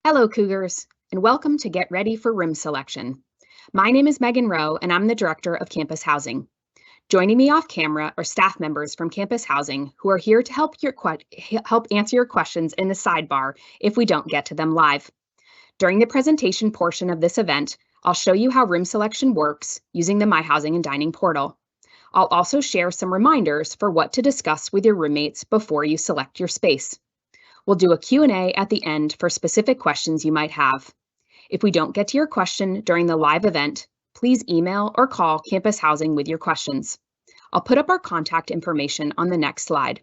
Hello, Cougars, and welcome to Get Ready for Room Selection. My name is Megan Rowe, and I'm the Director of Campus Housing. Joining me off camera are staff members from Campus Housing who are here to help answer your questions in the sidebar if we don't get to them live. During the presentation portion of this event, I'll show you how room selection works using the My Housing and Dining portal. I'll also share some reminders for what to discuss with your roommates before you select your space. We'll do a Q&A at the end for specific questions you might have. If we don't get to your question during the live event, please email or call Campus Housing with your questions. I'll put up our contact information on the next slide.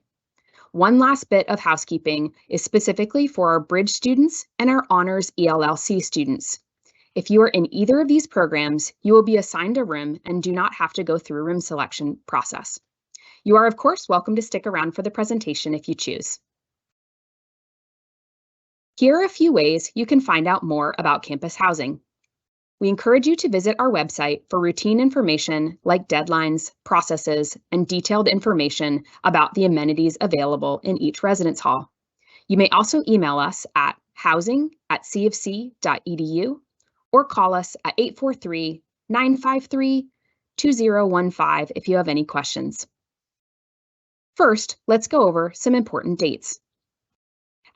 One last bit of housekeeping is specifically for our Bridge students and our Honors ELLC students. If you are in either of these programs, you will be assigned a room and do not have to go through a room selection process. You are, of course, welcome to stick around for the presentation if you choose. Here are a few ways you can find out more about Campus Housing. We encourage you to visit our website for routine information like deadlines, processes, and detailed information about the amenities available in each residence hall. You may also email us at housing@cofc.edu or call us at 843-953-2015 if you have any questions. First, let's go over some important dates.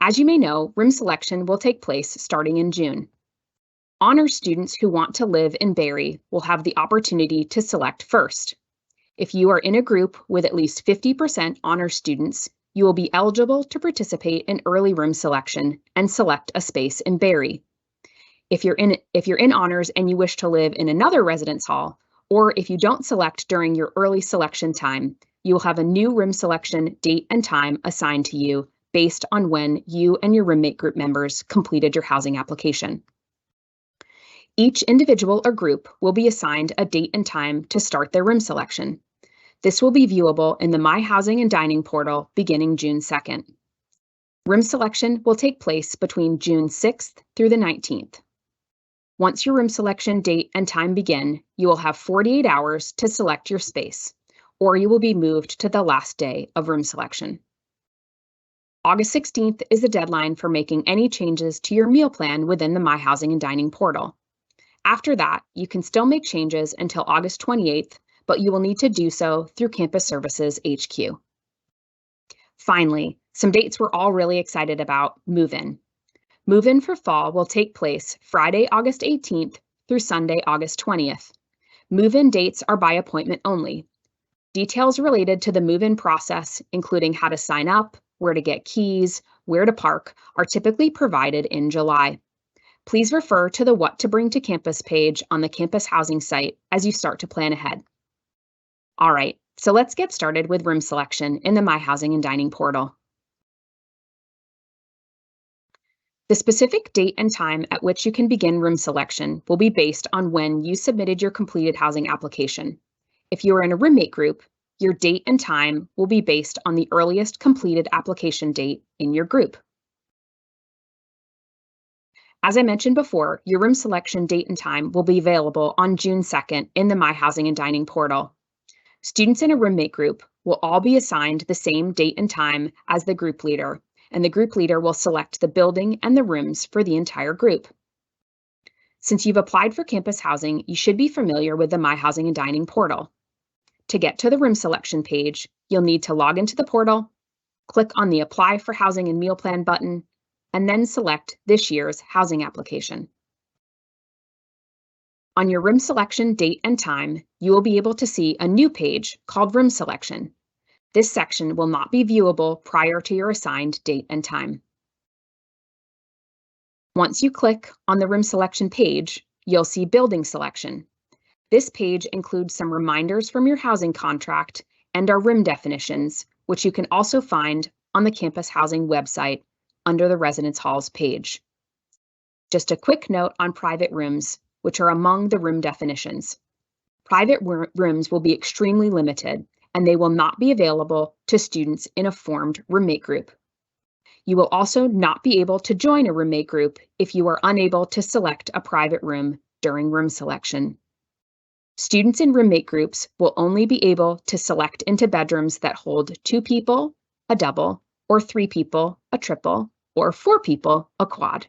As you may know, room selection will take place starting in June. Honors students who want to live in Barre will have the opportunity to select first. If you are in a group with at least 50% honors students, you will be eligible to participate in early room selection and select a space in Barre. If you're in honors and you wish to live in another residence hall, or if you don't select during your early selection time, you will have a new room selection date and time assigned to you based on when you and your roommate group members completed your housing application. Each individual or group will be assigned a date and time to start their room selection. This will be viewable in the My Housing and Dining portal beginning June 2nd. Room selection will take place between June 6th through the 19th. Once your room selection date and time begin, you will have 48 hours to select your space, or you will be moved to the last day of room selection. August 16th is the deadline for making any changes to your meal plan within the My Housing and Dining portal. After that, you can still make changes until August 28th, but you will need to do so through Campus Services HQ. Finally, some dates we're all really excited about: move-in. Move-in for fall will take place Friday, August 18th through Sunday, August 20th. Move-in dates are by appointment only. Details related to the move-in process, including how to sign up, where to get keys, where to park, are typically provided in July. Please refer to the What to Bring to Campus page on the Campus Housing site as you start to plan ahead. All right, so let's get started with room selection in the My Housing and Dining portal. The specific date and time at which you can begin room selection will be based on when you submitted your completed housing application. If you are in a roommate group, your date and time will be based on the earliest completed application date in your group. As I mentioned before, your room selection date and time will be available on June 2nd in the My Housing and Dining portal. Students in a roommate group will all be assigned the same date and time as the group leader, and the group leader will select the building and the rooms for the entire group. Since you've applied for Campus Housing, you should be familiar with the My Housing and Dining portal. To get to the room selection page, you'll need to log into the portal, click on the Apply for Housing and Meal Plan button, and then select this year's housing application. On your room selection date and time, you will be able to see a new page called Room Selection. This section will not be viewable prior to your assigned date and time. Once you click on the room selection page, you'll see Building Selection. This page includes some reminders from your housing contract and our room definitions, which you can also find on the Campus Housing website under the Residence Halls page. Just a quick note on private rooms, which are among the room definitions. Private rooms will be extremely limited, and they will not be available to students in a formed roommate group. You will also not be able to join a roommate group if you are unable to select a private room during room selection. Students in roommate groups will only be able to select into bedrooms that hold 2 people, a double, or 3 people, a triple, or 4 people, a quad.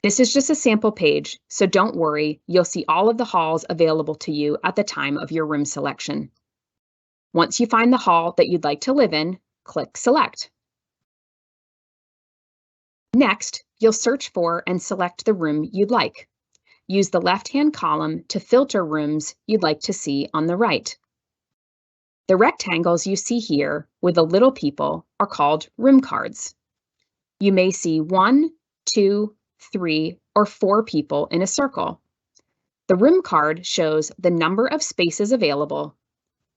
This is just a sample page, so don't worry, you'll see all of the halls available to you at the time of your room selection. Once you find the hall that you'd like to live in, click Select. Next, you'll search for and select the room you'd like. Use the left-hand column to filter rooms you'd like to see on the right. The rectangles you see here with the little people are called room cards. You may see 1, 2, 3, or 4 people in a circle. The room card shows the number of spaces available,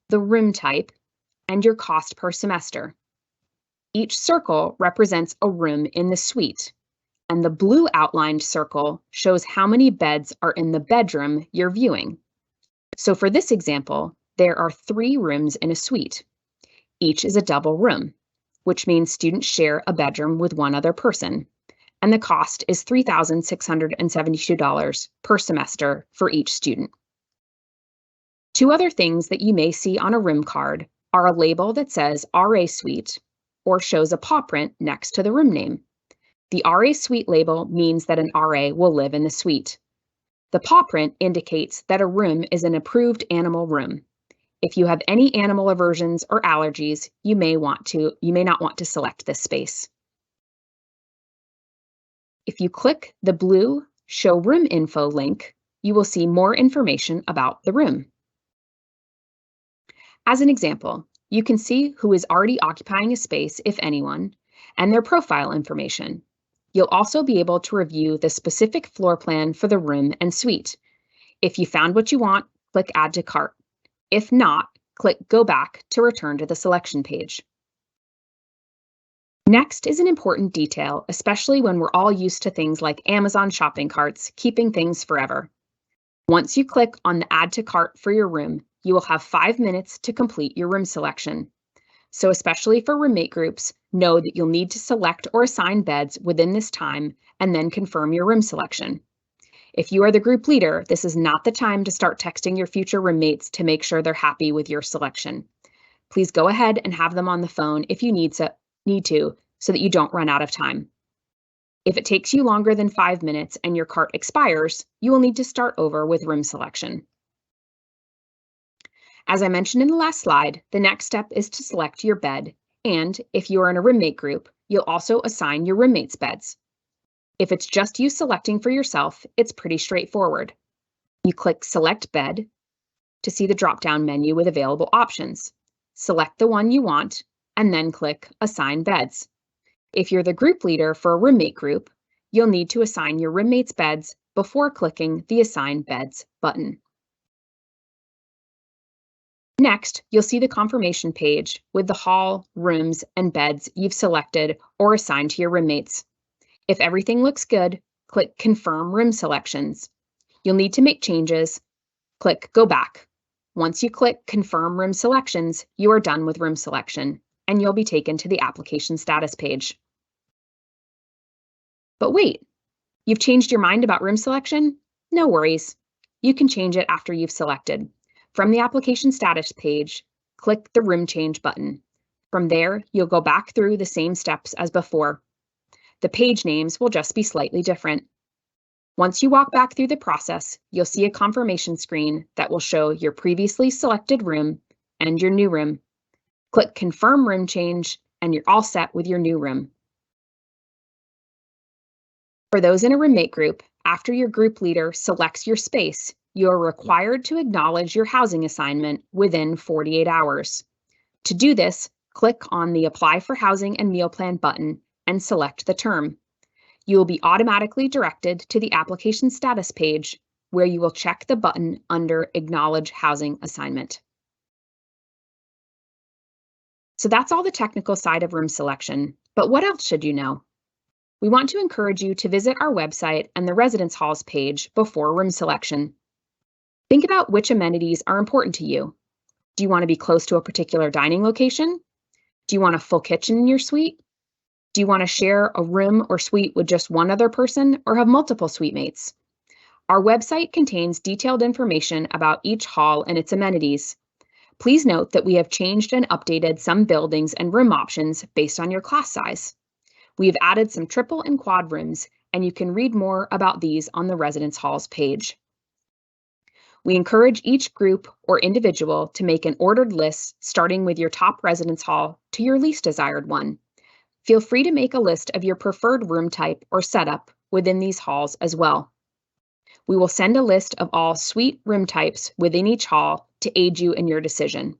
the room type, and your cost per semester. Each circle represents a room in the suite, and the blue outlined circle shows how many beds are in the bedroom you're viewing. So for this example, there are 3 rooms in a suite. Each is a double room, which means students share a bedroom with one other person, and the cost is $3,672 per semester for each student. 2 other things that you may see on a room card are a label that says RA Suite or shows a paw print next to the room name. The RA Suite label means that an RA will live in the suite. The paw print indicates that a room is an approved animal room. If you have any animal aversions or allergies, you may not want to select this space. If you click the blue Show Room Info link, you will see more information about the room. As an example, you can see who is already occupying a space, if anyone, and their profile information. You'll also be able to review the specific floor plan for the room and suite. If you found what you want, click Add to Cart. If not, click Go Back to return to the selection page. Next is an important detail, especially when we're all used to things like Amazon shopping carts, keeping things forever. Once you click on the Add to Cart for your room, you will have 5 minutes to complete your room selection. So especially for roommate groups, know that you'll need to select or assign beds within this time and then confirm your room selection. If you are the group leader, this is not the time to start texting your future roommates to make sure they're happy with your selection. Please go ahead and have them on the phone if you need to, so that you don't run out of time. If it takes you longer than 5 minutes and your cart expires, you will need to start over with room selection. As I mentioned in the last slide, the next step is to select your bed, and if you are in a roommate group, you'll also assign your roommates' beds. If it's just you selecting for yourself, it's pretty straightforward. You click Select Bed to see the drop-down menu with available options. Select the one you want, and then click Assign Beds. If you're the group leader for a roommate group, you'll need to assign your roommates' beds before clicking the Assign Beds button. Next, you'll see the confirmation page with the hall, rooms, and beds you've selected or assigned to your roommates. If everything looks good, click Confirm Room Selections. You'll need to make changes. Click Go Back. Once you click Confirm Room Selections, you are done with room selection, and you'll be taken to the application status page. But wait, you've changed your mind about room selection? No worries. You can change it after you've selected. From the application status page, click the Room Change button. From there, you'll go back through the same steps as before. The page names will just be slightly different. Once you walk back through the process, you'll see a confirmation screen that will show your previously selected room and your new room. Click Confirm Room Change, and you're all set with your new room. For those in a roommate group, after your group leader selects your space, you are required to acknowledge your housing assignment within 48 hours. To do this, click on the Apply for Housing and Meal Plan button and select the term. You will be automatically directed to the application status page where you will check the button under Acknowledge Housing Assignment. So that's all the technical side of room selection, but what else should you know? We want to encourage you to visit our website and the residence halls page before room selection. Think about which amenities are important to you. Do you want to be close to a particular dining location? Do you want a full kitchen in your suite? Do you want to share a room or suite with just one other person or have multiple suite mates? Our website contains detailed information about each hall and its amenities. Please note that we have changed and updated some buildings and room options based on your class size. We have added some triple and quad rooms and you can read more about these on the residence halls page. We encourage each group or individual to make an ordered list starting with your top residence hall to your least desired one. Feel free to make a list of your preferred room type or setup within these halls as well. We will send a list of all suite room types within each hall to aid you in your decision.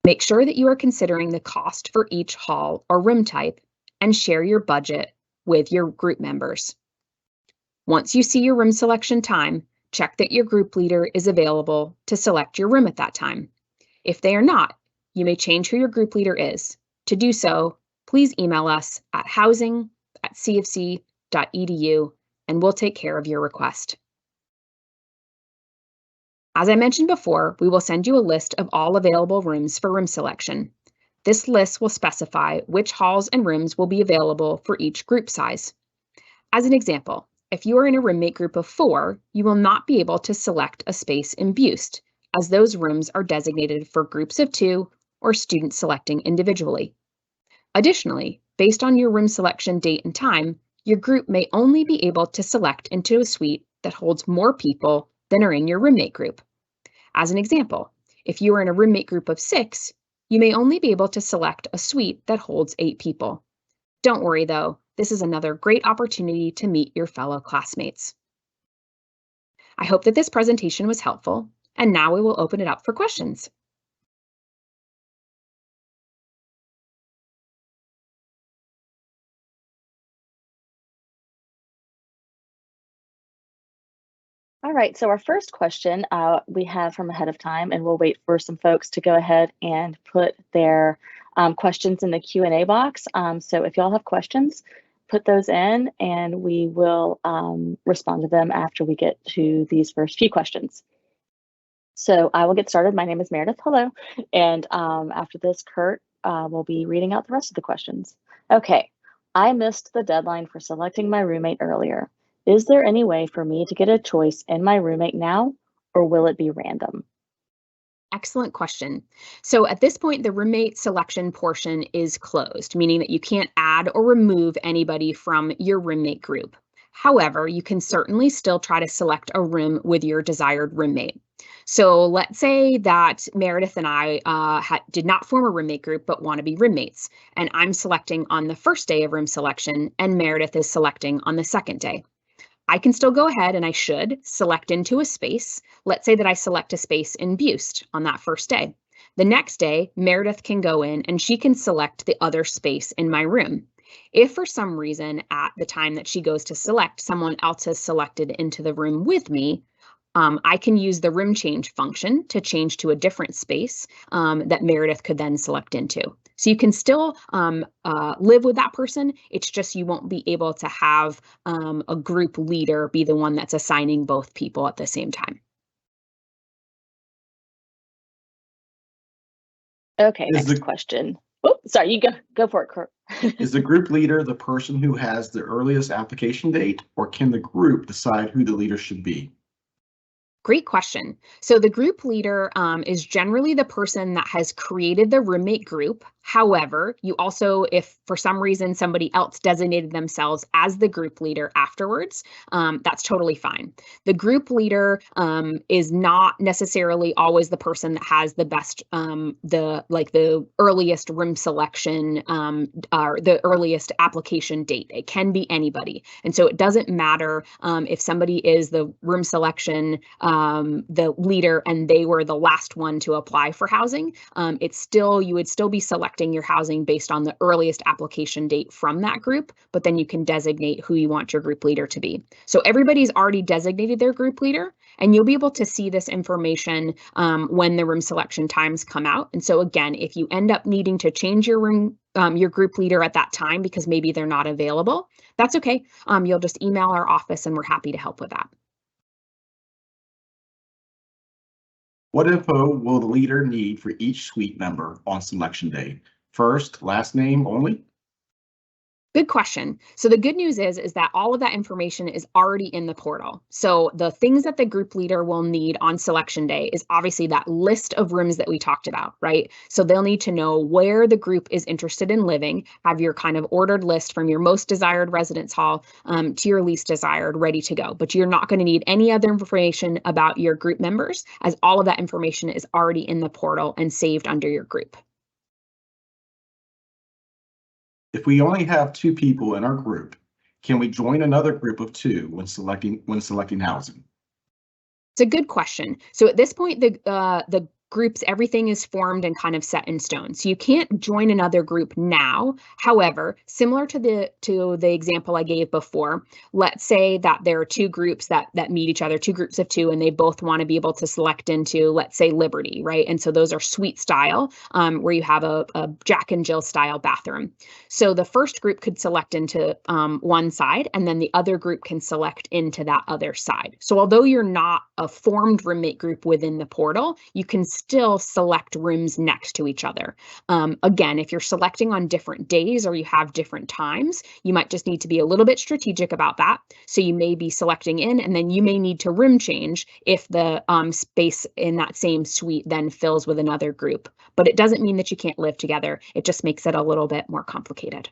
Make sure that you are considering the cost for each hall or room type and share your budget with your group members. Once you see your room selection time, check that your group leader is available to select your room at that time. If they are not, you may change who your group leader is. To do so, please email us at housing@cofc.edu and we'll take care of your request. As I mentioned before, we will send you a list of all available rooms for room selection. This list will specify which halls and rooms will be available for each group size. As an example, if you are in a roommate group of 4, you will not be able to select a space in Buste, as those rooms are designated for groups of 2 or students selecting individually. Additionally, based on your room selection date and time, your group may only be able to select into a suite that holds more people than are in your roommate group. As an example, if you are in a roommate group of 6, you may only be able to select a suite that holds 8 people. Don't worry though, this is another great opportunity to meet your fellow classmates. I hope that this presentation was helpful, and now we will open it up for questions. All right, so our first question we have from ahead of time, and we'll wait for some folks to go ahead and put their questions in the Q&A box. So if y'all have questions, put those in and we will respond to them after we get to these first few questions. So I will get started. My name is Meredith. Hello. And after this, Kurt will be reading out the rest of the questions. Okay, I missed the deadline for selecting my roommate earlier. Is there any way for me to get a choice in my roommate now, or will it be random? Excellent question. So at this point, the roommate selection portion is closed, meaning that you can't add or remove anybody from your roommate group. However, you can certainly still try to select a room with your desired roommate. So let's say that Meredith and I did not form a roommate group, but want to be roommates. And I'm selecting on the first day of room selection, and Meredith is selecting on the second day. I can still go ahead and I should select into a space. Let's say that I select a space in Buste on that first day. The next day, Meredith can go in and she can select the other space in my room. If for some reason at the time that she goes to select, someone else has selected into the room with me, I can use the room change function to change to a different space that Meredith could then select into. So you can still live with that person. It's just you won't be able to have a group leader be the one that's assigning both people at the same time. Okay, next question. Oh, sorry, you go for it, Kurt. Is the group leader the person who has the earliest application date, or can the group decide who the leader should be? Great question. So the group leader is generally the person that has created the roommate group. However, you also, if for some reason somebody else designated themselves as the group leader afterwards, that's totally fine. The group leader is not necessarily always the person that has the best, the earliest room selection or the earliest application date. It can be anybody. And so it doesn't matter if somebody is the room selection the leader and they were the last one to apply for housing, you would still be selecting your housing based on the earliest application date from that group, but then you can designate who you want your group leader to be. So everybody's already designated their group leader, and you'll be able to see this information when the room selection times come out. And so again, if you end up needing to change your group leader at that time because maybe they're not available, that's okay. You'll just email our office and we're happy to help with that. What info will the leader need for each suite member on selection day? First, last name only? Good question. So the good news is that all of that information is already in the portal. So the things that the group leader will need on selection day is obviously that list of rooms that we talked about, right? So they'll need to know where the group is interested in living, have your kind of ordered list from your most desired residence hall to your least desired ready to go. But you're not going to need any other information about your group members, as all of that information is already in the portal and saved under your group. If we only have 2 people in our group, can we join another group of 2 when selecting housing? It's a good question. So at this point, the groups, everything is formed and kind of set in stone. So you can't join another group now. However, similar to the example I gave before, let's say that there are 2 groups that meet each other, 2 groups of 2, and they both want to be able to select into, let's say, Liberty, right? And so those are suite style, where you have a Jack and Jill style bathroom. So the first group could select into one side, and then the other group can select into that other side. So although you're not a formed roommate group within the portal, you can still select rooms next to each other. Again, if you're selecting on different days or you have different times, you might just need to be a little bit strategic about that. So you may be selecting in, and then you may need to room change if the space in that same suite then fills with another group. But it doesn't mean that you can't live together. It just makes it a little bit more complicated.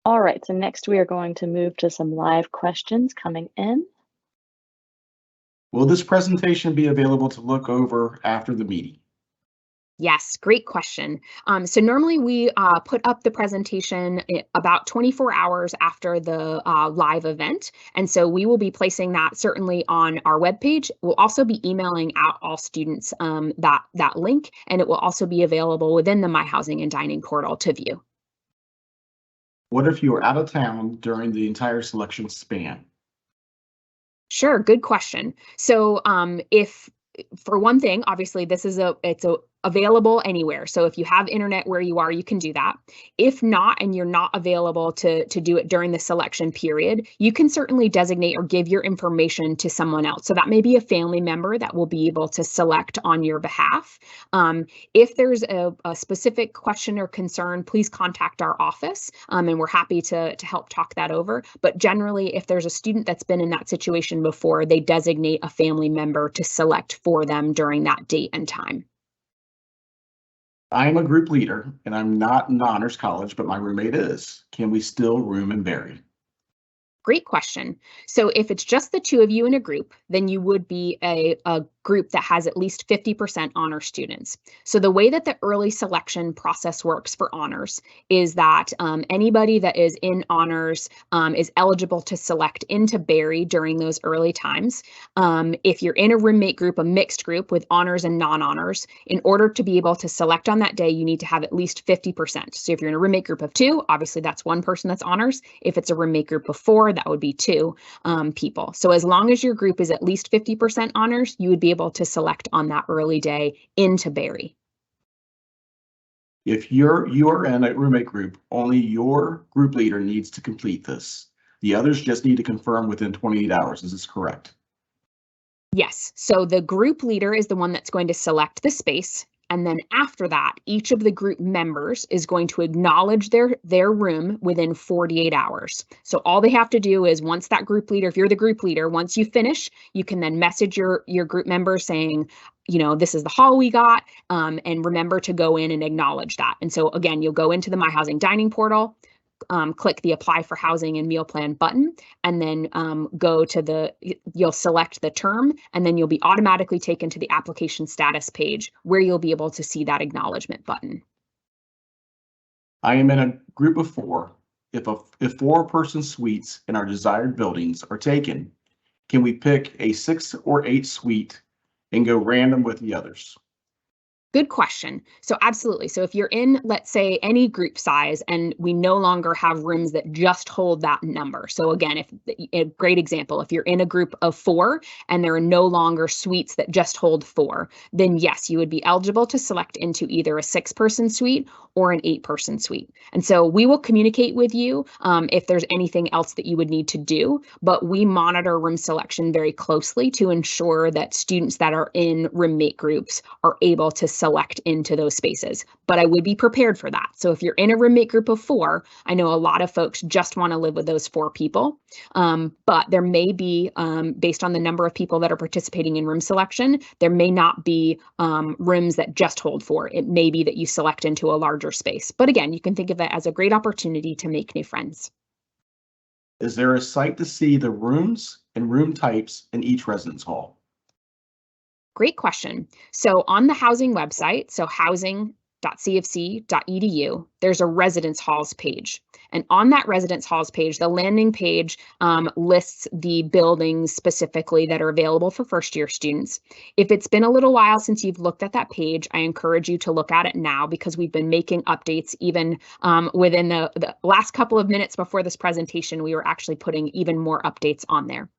All right, so next we are going to move to some live questions coming in. Will this presentation be available to look over after the meeting? Yes, great question. So normally we put up the presentation about 24 hours after the live event. And so we will be placing that certainly on our webpage. We'll also be emailing out all students that link, and it will also be available within the My Housing and Dining portal to view. What if you are out of town during the entire selection span? Sure, good question. So if for one thing, obviously this is it's available anywhere. So if you have internet where you are, you can do that. If not, and you're not available to do it during the selection period, you can certainly designate or give your information to someone else. So that may be a family member that will be able to select on your behalf. If there's a specific question or concern, please contact our office, and we're happy to help talk that over. But generally, if there's a student that's been in that situation before, they designate a family member to select for them during that date and time. I am a group leader and I'm not in honors college, but my roommate is. Can we still room and bury? Great question. So if it's just the 2 of you in a group, then you would be a group that has at least 50% honor students. So the way that the early selection process works for honors is that anybody that is in honors is eligible to select into Berry during those early times. If you're in a roommate group, a mixed group with honors and non-honors, in order to be able to select on that day, you need to have at least 50%. So if you're in a roommate group of 2, obviously that's 1 person that's honors. If it's a roommate group of 4, that would be 2 people. So as long as your group is at least 50% honors, you would be able to select on that early day into Berry. If you are in a roommate group, only your group leader needs to complete this. The others just need to confirm within 28 hours. Is this correct? Yes. So the group leader is the one that's going to select the space. And then after that, each of the group members is going to acknowledge their room within 48 hours. So all they have to do is once that group leader, if you're the group leader, once you finish, you can then message your group member saying, you know, this is the hall we got, and remember to go in and acknowledge that. And so again, you'll go into the My Housing Dining portal, click the Apply for Housing and Meal Plan button, and then go to you'll select the term, and then you'll be automatically taken to the application status page where you'll be able to see that acknowledgement button. I am in a group of 4. If 4-person suites in our desired buildings are taken, can we pick a 6 or 8 suite and go random with the others? Good question. So absolutely. So if you're in, let's say, any group size and we no longer have rooms that just hold that number. So again, if a great example, if you're in a group of 4 and there are no longer suites that just hold 4, then yes, you would be eligible to select into either a 6-person suite or an 8-person suite. And so we will communicate with you if there's anything else that you would need to do, but we monitor room selection very closely to ensure that students that are in roommate groups are able to select into those spaces. But I would be prepared for that. So if you're in a roommate group of 4, I know a lot of folks just want to live with those 4 people, but there may be, based on the number of people that are participating in room selection, there may not be rooms that just hold 4. It may be that you select into a larger space. But again, you can think of it as a great opportunity to make new friends. Is there a site to see the rooms and room types in each residence hall? Great question. So on the housing website, so housing.cofc.edu, there's a residence halls page. And on that residence halls page, the landing page lists the buildings specifically that are available for first-year students. If it's been a little while since you've looked at that page, I encourage you to look at it now because we've been making updates even within the last couple of minutes before this presentation, we were actually putting even more updates on there.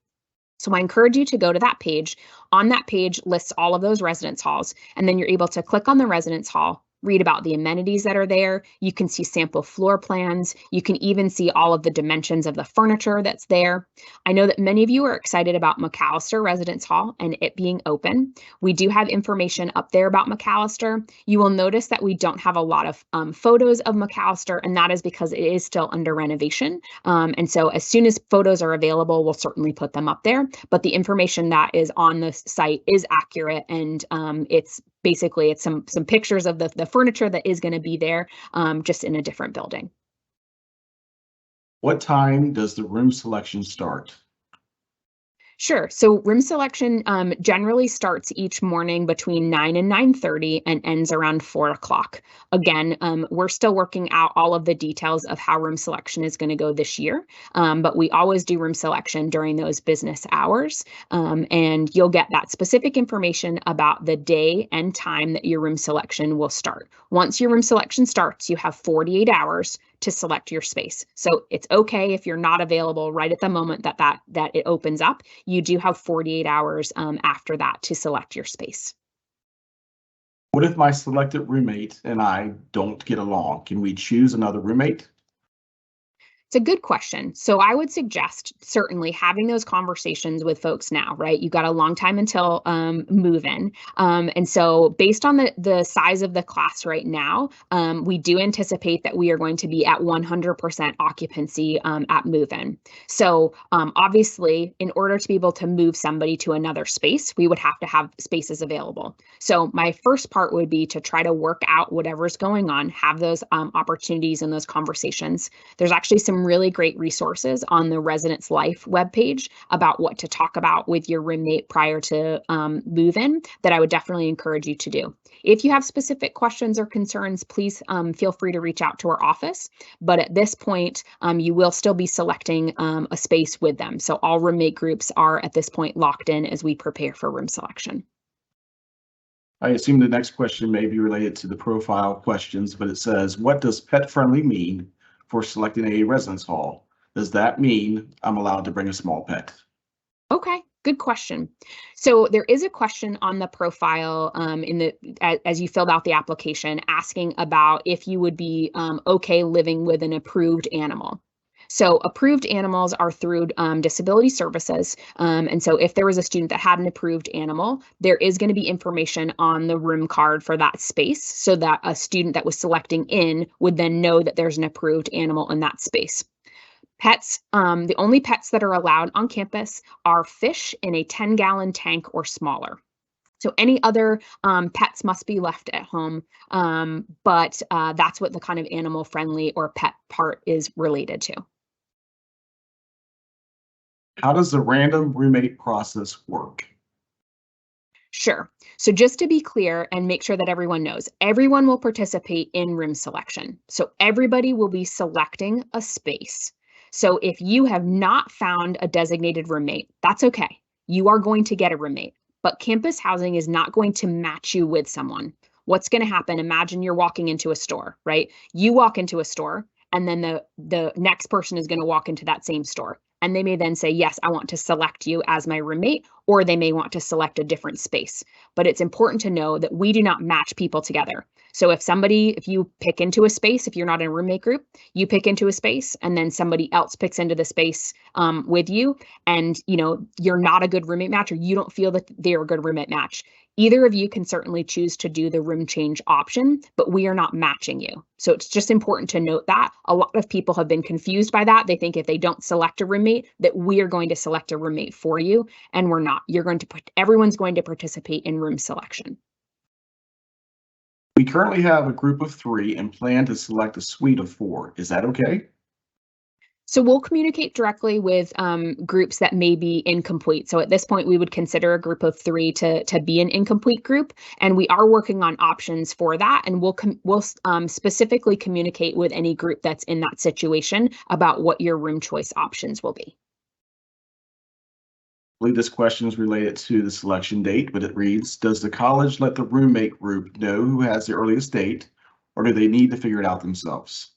So I encourage you to go to that page. On that page lists all of those residence halls, and then you're able to click on the residence hall, read about the amenities that are there. You can see sample floor plans. You can even see all of the dimensions of the furniture that's there. I know that many of you are excited about McAllister Residence Hall and it being open. We do have information up there about McAllister. You will notice that we don't have a lot of photos of McAllister, and that is because it is still under renovation. And so as soon as photos are available, we'll certainly put them up there. But the information that is on the site is accurate, and it's basically some pictures of the furniture that is going to be there, just in a different building. What time does the room selection start? Sure. So room selection generally starts each morning between 9 and 9:30 and ends around 4 o'clock. Again, we're still working out all of the details of how room selection is going to go this year, but we always do room selection during those business hours, and you'll get that specific information about the day and time that your room selection will start. Once your room selection starts, you have 48 hours to select your space. So it's okay if you're not available right at the moment that it opens up. You do have 48 hours after that to select your space. What if my selected roommate and I don't get along? Can we choose another roommate? It's a good question. So I would suggest certainly having those conversations with folks now, right? You've got a long time until move-in. And so based on the size of the class right now, we do anticipate that we are going to be at 100% occupancy at move-in. So obviously, in order to be able to move somebody to another space, we would have to have spaces available. So my first part would be to try to work out whatever's going on, have those opportunities and those conversations. There's actually some really great resources on the Residence Life webpage about what to talk about with your roommate prior to move-in that I would definitely encourage you to do. If you have specific questions or concerns, please feel free to reach out to our office. But at this point, you will still be selecting a space with them. So all roommate groups are at this point locked in as we prepare for room selection. I assume the next question may be related to the profile questions, but it says, what does pet-friendly mean for selecting a residence hall? Does that mean I'm allowed to bring a small pet? Okay, good question. So there is a question on the profile as you filled out the application asking about if you would be okay living with an approved animal. So approved animals are through disability services. And so if there was a student that had an approved animal, there is going to be information on the room card for that space so that a student that was selecting in would then know that there's an approved animal in that space. Pets, the only pets that are allowed on campus are fish in a 10-gallon tank or smaller. So any other pets must be left at home, but that's what the kind of animal friendly or pet part is related to. How does the random roommate process work? Sure. So just to be clear and make sure that everyone knows, everyone will participate in room selection. So everybody will be selecting a space. So if you have not found a designated roommate, that's okay. You are going to get a roommate, but campus housing is not going to match you with someone. what's going to happen? Imagine you're walking into a store, right? You walk into a store, and then the next person is going to walk into that same store. And they may then say, yes, I want to select you as my roommate, or they may want to select a different space. But it's important to know that we do not match people together. So if you pick into a space, if you're not in a roommate group, you pick into a space, and then somebody else picks into the space with you, and you're not a good roommate match, or you don't feel that they're a good roommate match, either of you can certainly choose to do the room change option, but we are not matching you. So it's just important to note that. A lot of people have been confused by that. They think if they don't select a roommate, that we are going to select a roommate for you, and we're not. Everyone's going to participate in room selection. We currently have a group of 3 and plan to select a suite of 4. Is that okay? So we'll communicate directly with groups that may be incomplete. So at this point, we would consider a group of 3 to be an incomplete group, and we are working on options for that. And we'll specifically communicate with any group that's in that situation about what your room choice options will be. I believe this question is related to the selection date, but it reads, does the college let the roommate group know who has the earliest date, or do they need to figure it out themselves?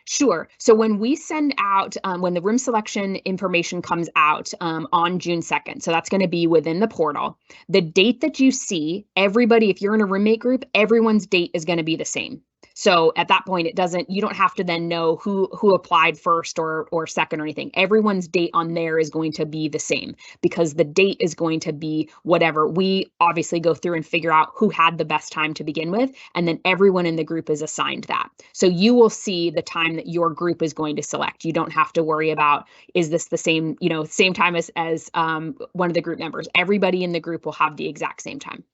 Sure. So when we send out, when the room selection information comes out on June 2nd, so that's going to be within the portal, the date that you see, everybody, if you're in a roommate group, everyone's date is going to be the same. So at that point, you don't have to then know who applied first or second or anything. Everyone's date on there is going to be the same, because the date is going to be whatever. We obviously go through and figure out who had the best time to begin with, and then everyone in the group is assigned that. So you will see the time that your group is going to select. You don't have to worry about, is this the same time as one of the group members. Everybody in the group will have the exact same time.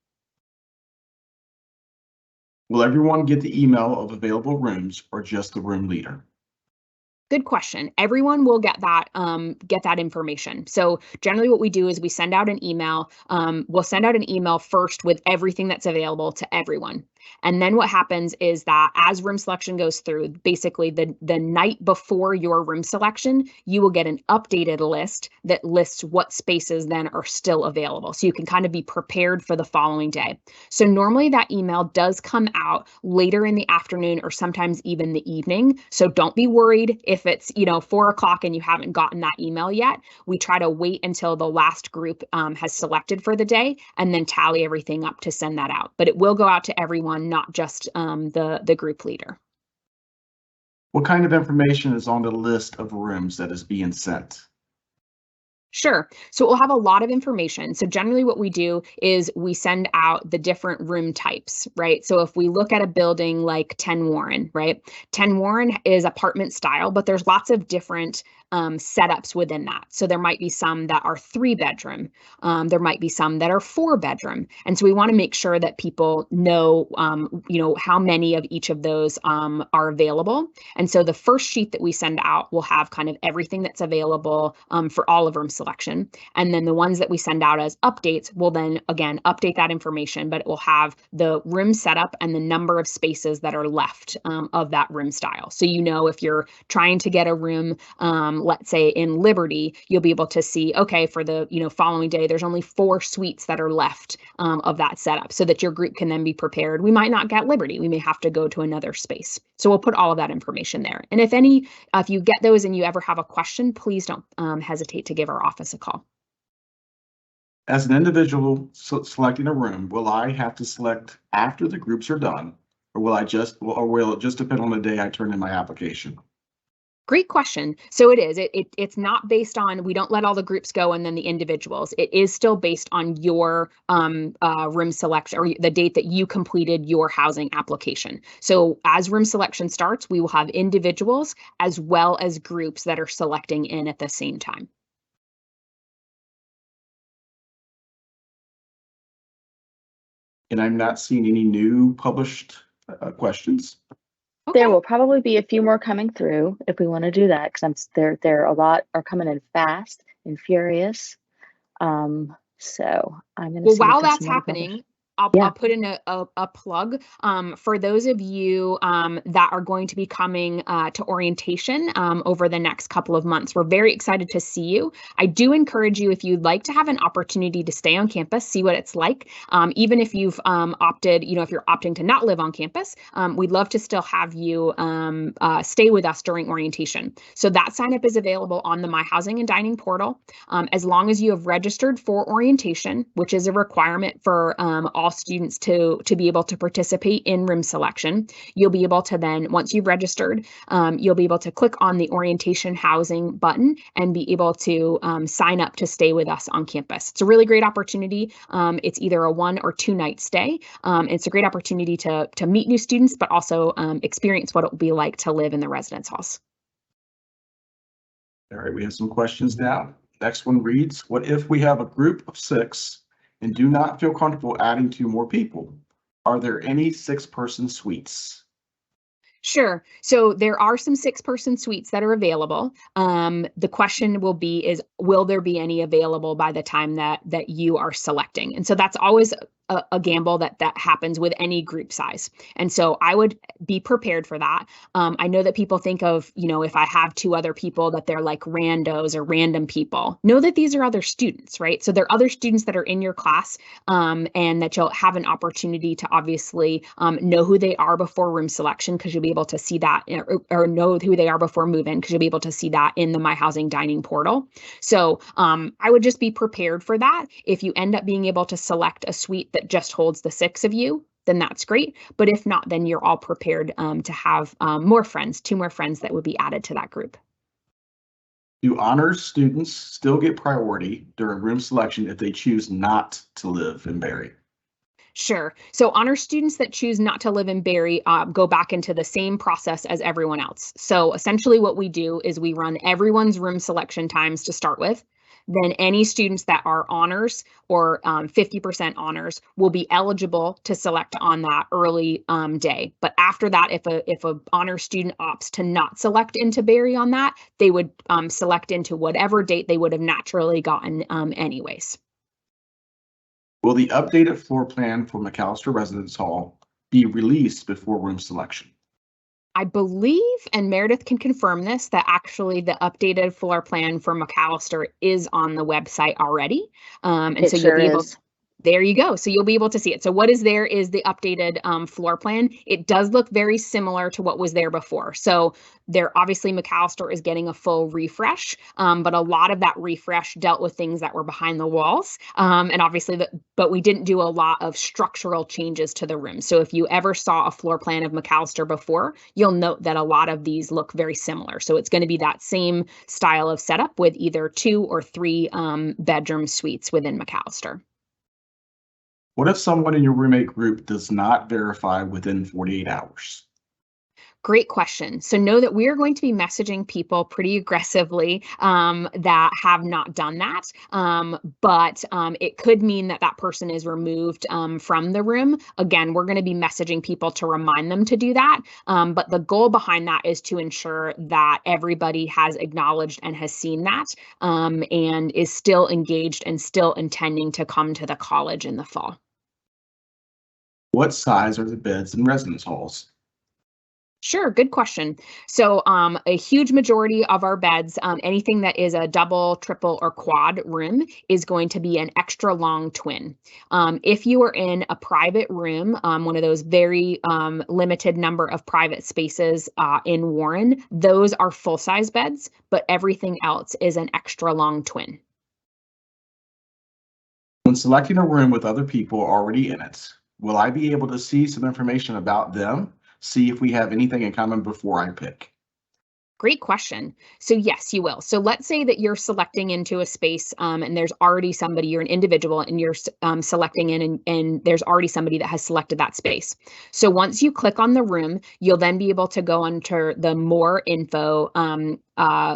Will everyone get the email of available rooms, or just the room leader? Good question. Everyone will get that information. So generally what we do is we send out an email. We'll send out an email first with everything that's available to everyone. And then what happens is that as room selection goes through, basically the night before your room selection, you will get an updated list that lists what spaces then are still available. So you can kind of be prepared for the following day. So normally that email does come out later in the afternoon, or sometimes even the evening. So don't be worried if it's 4 o'clock and you haven't gotten that email yet. We try to wait until the last group has selected for the day, and then tally everything up to send that out. But it will go out to everyone, not just the group leader. What kind of information is on the list of rooms that is being sent? Sure. So we'll have a lot of information. So generally what we do is we send out the different room types, right? So if we look at a building like 10 Warren, right? 10 Warren is apartment style, but there's lots of different setups within that. So there might be some that are 3-bedroom. There might be some that are 4-bedroom. And so we want to make sure that people know, how many of each of those are available. And so the first sheet that we send out will have kind of everything that's available for all of room selection. And then the ones that we send out as updates will then, again, update that information, but it will have the room setup and the number of spaces that are left of that room style. So if you're trying to get a room, let's say in Liberty, you'll be able to see, okay, for the following day, there's only 4 suites that are left of that setup, so that your group can then be prepared. We might not get Liberty. We may have to go to another space. So we'll put all of that information there. And if you get those and you ever have a question, please don't hesitate to give our office a call. As an individual selecting a room, will I have to select after the groups are done, or will it just depend on the day I turn in my application? Great question. So it is. It's not based on, we don't let all the groups go and then the individuals. It is still based on your room selection, or the date that you completed your housing application. So as room selection starts, we will have individuals as well as groups that are selecting in at the same time. And I'm not seeing any new published questions. Okay. There will probably be a few more coming through if we want to do that, because there a lot are coming in fast and furious. So I'm going to. Well, while that's happening, I'll put in a plug for those of you that are going to be coming to orientation over the next couple of months. We're very excited to see you. I do encourage you, if you'd like to have an opportunity to stay on campus, see what it's like. Even if you've opted, if you're opting to not live on campus, we'd love to still have you stay with us during orientation. So that sign up is available on the My Housing and Dining portal. As long as you have registered for orientation, which is a requirement for all students to be able to participate in room selection, you'll be able to then, once you've registered, you'll be able to click on the orientation housing button and be able to sign up to stay with us on campus. It's a really great opportunity. It's either a 1 or 2 night stay. It's a great opportunity to meet new students, but also experience what it will be like to live in the residence halls. All right, we have some questions now. Next one reads, what if we have a group of 6 and do not feel comfortable adding 2 more people? Are there any 6-person suites? Sure. So there are some 6-person suites that are available. The question will be will there be any available by the time that you are selecting? And so that's always a gamble that happens with any group size. And so I would be prepared for that. I know that people think of, if I have 2 other people, that they're like randos or random people. Know that these are other students, right? So they're other students that are in your class, and that you'll have an opportunity to obviously know who they are before room selection, because you'll be able to see that, or know who they are before move-in, because you'll be able to see that in the My Housing Dining portal. So I would just be prepared for that. If you end up being able to select a suite that just holds the 6 of you, then that's great. But if not, then you're all prepared to have more friends, 2 more friends that would be added to that group. Do honors students still get priority during room selection if they choose not to live in Berry? Sure. So honor students that choose not to live in Berry go back into the same process as everyone else. So essentially what we do is we run everyone's room selection times to start with. Then any students that are honors or 50% honors will be eligible to select on that early day. But after that, if a honor student opts to not select into Berry on that, they would select into whatever date they would have naturally gotten anyways. Will the updated floor plan for McAllister Residence Hall be released before room selection? I believe, and Meredith can confirm this, that actually the updated floor plan for McAllister is on the website already. And so you'll be able to, there you go. So you'll be able to see it. So what is there is the updated floor plan. It does look very similar to what was there before. So there, obviously McAllister is getting a full refresh, but a lot of that refresh dealt with things that were behind the walls. And obviously, but we didn't do a lot of structural changes to the room. So if you ever saw a floor plan of McAllister before, you'll note that a lot of these look very similar. So it's going to be that same style of setup with either 2 or 3 bedroom suites within McAllister. What if someone in your roommate group does not verify within 48 hours? Great question. So know that we are going to be messaging people pretty aggressively that have not done that. But it could mean that that person is removed from the room. Again, we're going to be messaging people to remind them to do that. But the goal behind that is to ensure that everybody has acknowledged and has seen that and is still engaged and still intending to come to the college in the fall. What size are the beds in residence halls? Sure, good question. So a huge majority of our beds, anything that is a double, triple, or quad room is going to be an extra long twin. If you are in a private room, one of those very limited number of private spaces in Warren, those are full-size beds, but everything else is an extra long twin. When selecting a room with other people already in it, will I be able to see some information about them? See if we have anything in common before I pick? Great question. So yes, you will. So let's say that you're selecting into a space and there's already somebody, you're an individual and you're selecting in and there's already somebody that has selected that space. So once you click on the room, you'll then be able to go under the more info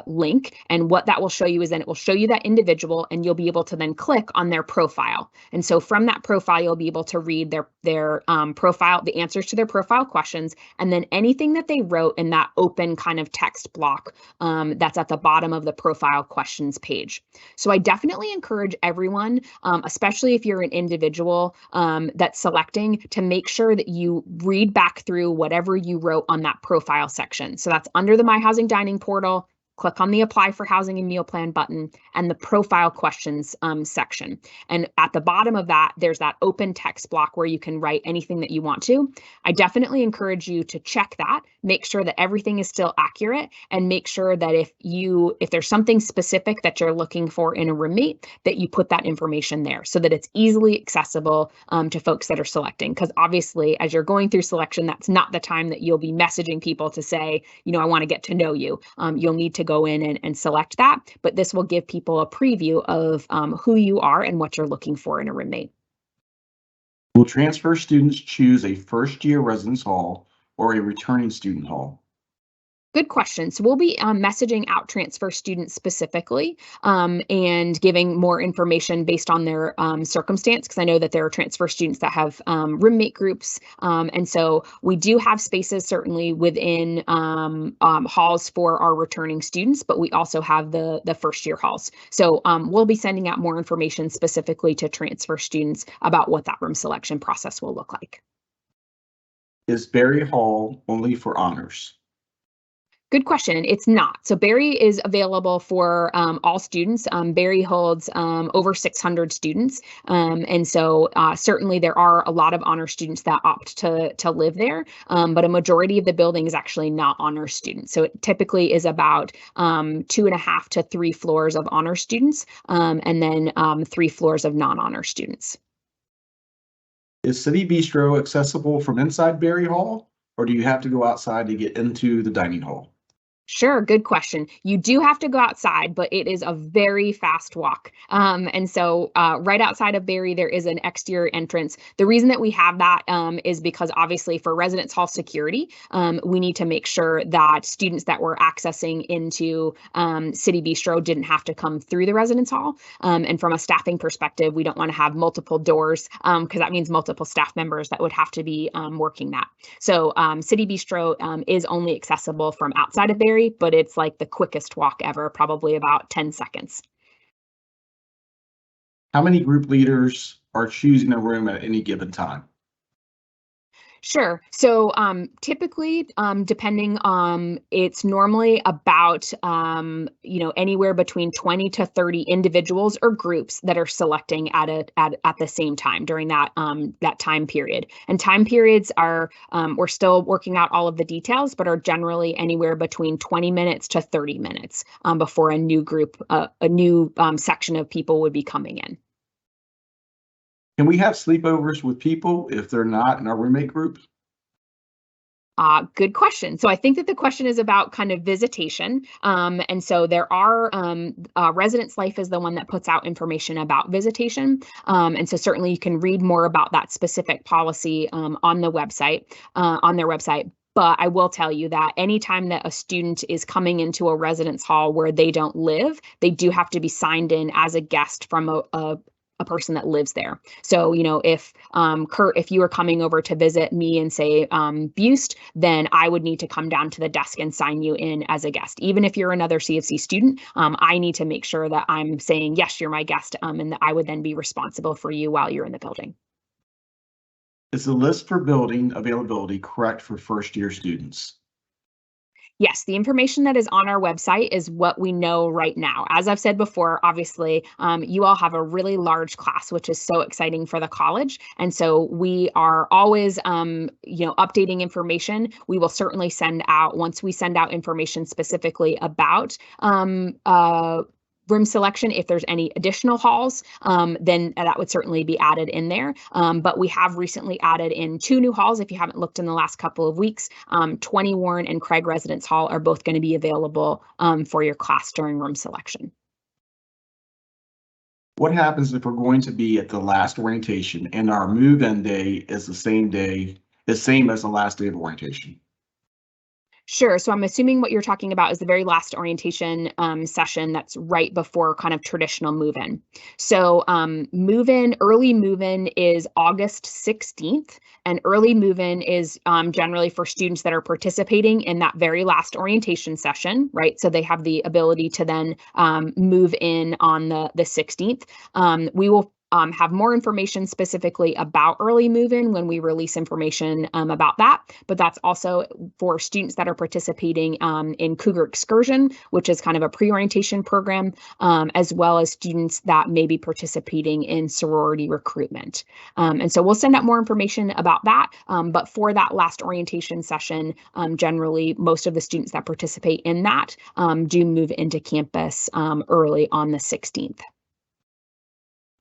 link. And what that will show you is then it will show you that individual, and you'll be able to then click on their profile. And so from that profile, you'll be able to read their profile, the answers to their profile questions, and then anything that they wrote in that open kind of text block that's at the bottom of the profile questions page. So I definitely encourage everyone, especially if you're an individual that's selecting, to make sure that you read back through whatever you wrote on that profile section. So that's under the My Housing Dining portal. Click on the Apply for Housing and Meal Plan button and the Profile Questions section. And at the bottom of that, there's that open text block where you can write anything that you want to. I definitely encourage you to check that, make sure that everything is still accurate, and make sure that if there's something specific that you're looking for in a roommate, that you put that information there so that it's easily accessible to folks that are selecting. Because obviously, as you're going through selection, that's not the time that you'll be messaging people to say, I want to get to know you. You'll need to go in and select that, but this will give people a preview of who you are and what you're looking for in a roommate. Will transfer students choose a first-year residence hall or a returning student hall? Good question. So we'll be messaging out transfer students specifically and giving more information based on their circumstance, because I know that there are transfer students that have roommate groups. And so we do have spaces certainly within halls for our returning students, but we also have the first year halls. So we'll be sending out more information specifically to transfer students about what that room selection process will look like. Is Berry Hall only for honors? Good question. It's not. So Berry is available for all students. Berry holds over 600 students. And so certainly there are a lot of honor students that opt to live there, but a majority of the building is actually not honor students. So it typically is about 2.5 to 3 floors of honor students, and then 3 floors of non-honor students. Is City Bistro accessible from inside Berry Hall, or do you have to go outside to get into the dining hall? Sure, good question. You do have to go outside, but it is a very fast walk. And so right outside of Berry, there is an exterior entrance. The reason that we have that is because obviously for residence hall security, we need to make sure that students that were accessing into City Bistro didn't have to come through the residence hall. And from a staffing perspective, we don't want to have multiple doors because that means multiple staff members that would have to be working that. So City Bistro is only accessible from outside of Berry, but it's like the quickest walk ever, probably about 10 seconds. How many group leaders are choosing a room at any given time? Sure. So typically, depending it's normally about, anywhere between 20 to 30 individuals or groups that are selecting at the same time during that time period. And time periods are, we're still working out all of the details, but are generally anywhere between 20 minutes to 30 minutes before a new group, a new section of people would be coming in. Can we have sleepovers with people if they're not in our roommate group? Good question. So I think that the question is about kind of visitation. And so there are, Residence Life is the one that puts out information about visitation. And so certainly you can read more about that specific policy on their website. But I will tell you that anytime that a student is coming into a residence hall where they don't live, they do have to be signed in as a guest from a person that lives there. So, if Kurt, if you were coming over to visit me in, say, Buste, then I would need to come down to the desk and sign you in as a guest. Even if you're another CofC student, I need to make sure that I'm saying, yes, you're my guest, and that I would then be responsible for you while you're in the building. Is the list for building availability correct for first-year students? Yes, the information that is on our website is what we know right now. As I've said before, obviously, you all have a really large class, which is so exciting for the college. And so we are always, updating information. We will certainly send out, once we send out information specifically about room selection, if there's any additional halls, then that would certainly be added in there. But we have recently added in 2 new halls. If you haven't looked in the last couple of weeks, 20 Warren and Craig Residence Hall are both going to be available for your class during room selection. What happens if we're going to be at the last orientation and our move-in day is the same as the last day of orientation? Sure. So I'm assuming what you're talking about is the very last orientation session that's right before kind of traditional move-in. So early move-in is August 16th, and early move-in is generally for students that are participating in that very last orientation session, right? So they have the ability to then move in on the 16th. We will have more information specifically about early move-in when we release information about that, but that's also for students that are participating in Cougar Excursion, which is kind of a pre-orientation program, as well as students that may be participating in sorority recruitment. And so we'll send out more information about that, but for that last orientation session, generally most of the students that participate in that do move into campus early on the 16th.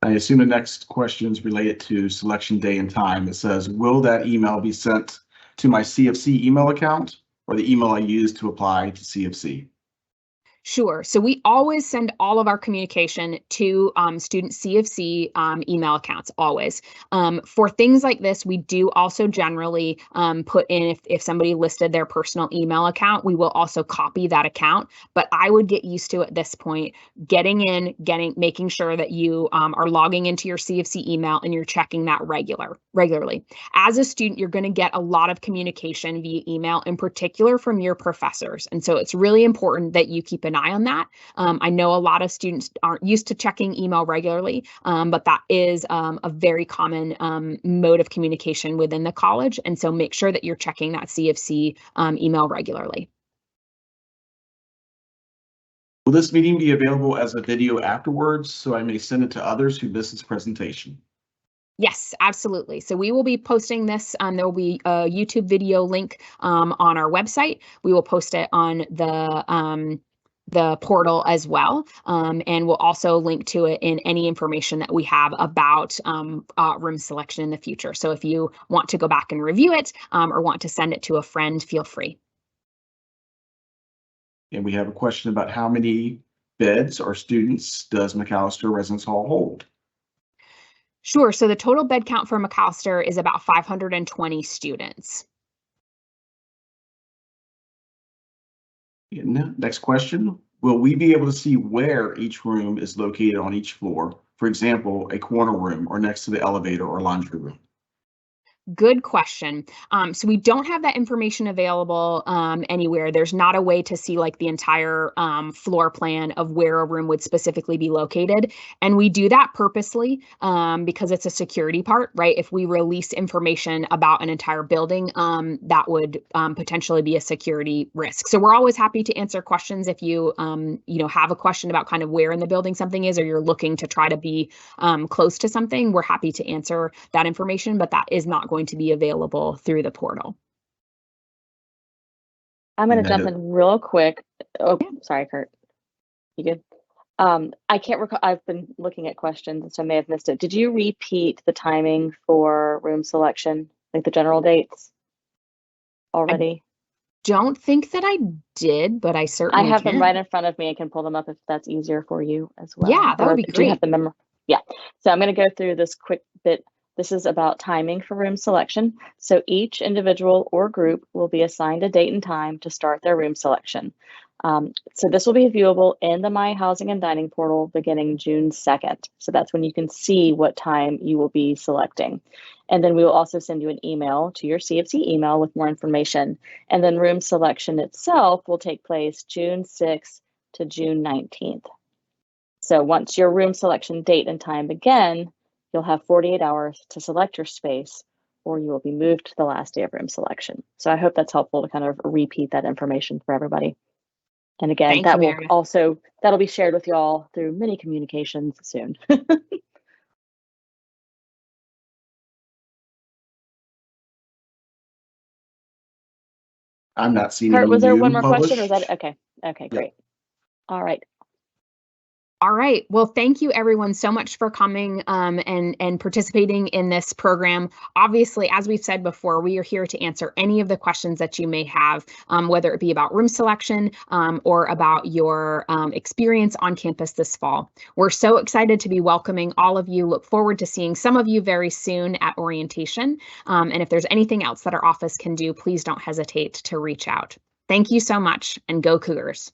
I assume the next question is related to selection day and time. It says, will that email be sent to my CofC email account or the email I use to apply to CofC? Sure. So we always send all of our communication to student CofC email accounts, always. For things like this, we do also generally put in, if somebody listed their personal email account, we will also copy that account. But I would get used to, at this point, making sure that you are logging into your CofC email and you're checking that regularly. As a student, you're going to get a lot of communication via email, in particular from your professors. And so it's really important that you keep an eye on that. I know a lot of students aren't used to checking email regularly, but that is a very common mode of communication within the college. And so make sure that you're checking that CofC email regularly. Will this meeting be available as a video afterwards so I may send it to others who missed this presentation? Yes, absolutely. So we will be posting this. There will be a YouTube video link on our website. We will post it on the portal as well. And we'll also link to it in any information that we have about room selection in the future. So if you want to go back and review it or want to send it to a friend, feel free. And we have a question about how many beds or students does McAllister Residence Hall hold? Sure. So the total bed count for McAllister is about 520 students. And next question, will we be able to see where each room is located on each floor? For example, a corner room or next to the elevator or laundry room? Good question. So we don't have that information available anywhere. There's not a way to see like the entire floor plan of where a room would specifically be located. And we do that purposely because it's a security part, right? If we release information about an entire building, that would potentially be a security risk. So we're always happy to answer questions if you, have a question about kind of where in the building something is, or you're looking to try to be close to something. We're happy to answer that information, but that is not going to be available through the portal. I'm going to jump in real quick. Oh, sorry, Kurt. You good? I can't recall. I've been looking at questions, so I may have missed it. Did you repeat the timing for room selection, like the general dates already? Don't think that I did, but I certainly I have can. them right in front of me. I can pull them up if that's easier for you as well. Yeah, that would be great. Do you have the memory? Yeah. So I'm going to go through this quick bit. This is about timing for room selection. So each individual or group will be assigned a date and time to start their room selection. So this will be viewable in the My Housing and Dining portal beginning June 2nd. So that's when you can see what time you will be selecting. And then we will also send you an email to your CofC email with more information. And then room selection itself will take place June 6th to June 19th. So once your room selection date and time begin, you'll have 48 hours to select your space, or you will be moved to the last day of room selection. So I hope that's helpful to kind of repeat that information for everybody. And again, that'll be shared with you all through many communications soon. I'm not seeing Kurt, any was there one new more question, or published. is that okay? Okay, great. All right. All right. Well, thank you everyone so much for coming and participating in this program. Obviously, as we've said before, we are here to answer any of the questions that you may have, whether it be about room selection or about your experience on campus this fall. We're so excited to be welcoming all of you. Look forward to seeing some of you very soon at orientation. And if there's anything else that our office can do, please don't hesitate to reach out. Thank you so much, and go Cougars.